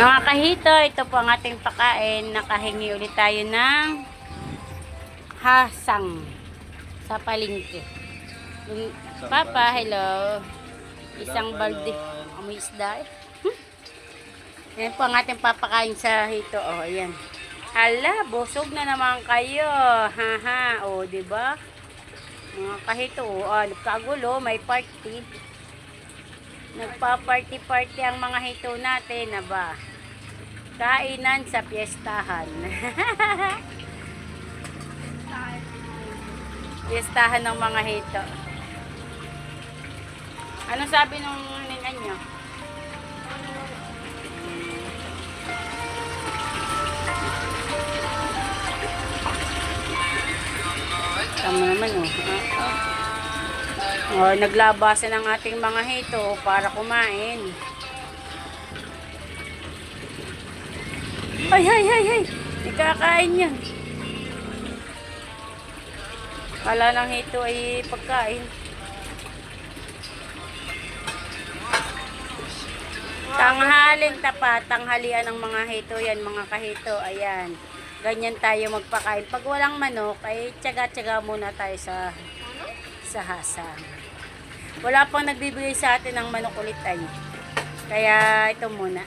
Mga kahito, ito po ang ating pakain. Nakahingi ulit tayo ng hasang sa palengke. Papa, hello. Isang balde. Amoy isda eh. Yan po ang ating papakain sa hito. Oh, ayan. Hala, busog na naman kayo. Haha, oh, diba? Mga kahito, oh, nagkagulo, may party. Nagpa-party-party ang mga hito natin, aba. Kainan sa piyestahan. Piyestahan ng mga hito. Ano sabi nung ningan nyo? Tama naman, oh. Oh, naglabasan ang ating mga hito para kumain. Ay, ay, ay, ay. Ikakain yan. Kala ng hito ay pagkain. Tanghaling tapat, tanghalian ng mga hito yan, mga kahito. Ayan. Ganyan tayo magpakain. Pag walang manok, ay tiyaga-tiyaga muna tayo sa hasang. Wala pang nagbibigay sa atin ng manok ulit ay. Kaya ito muna.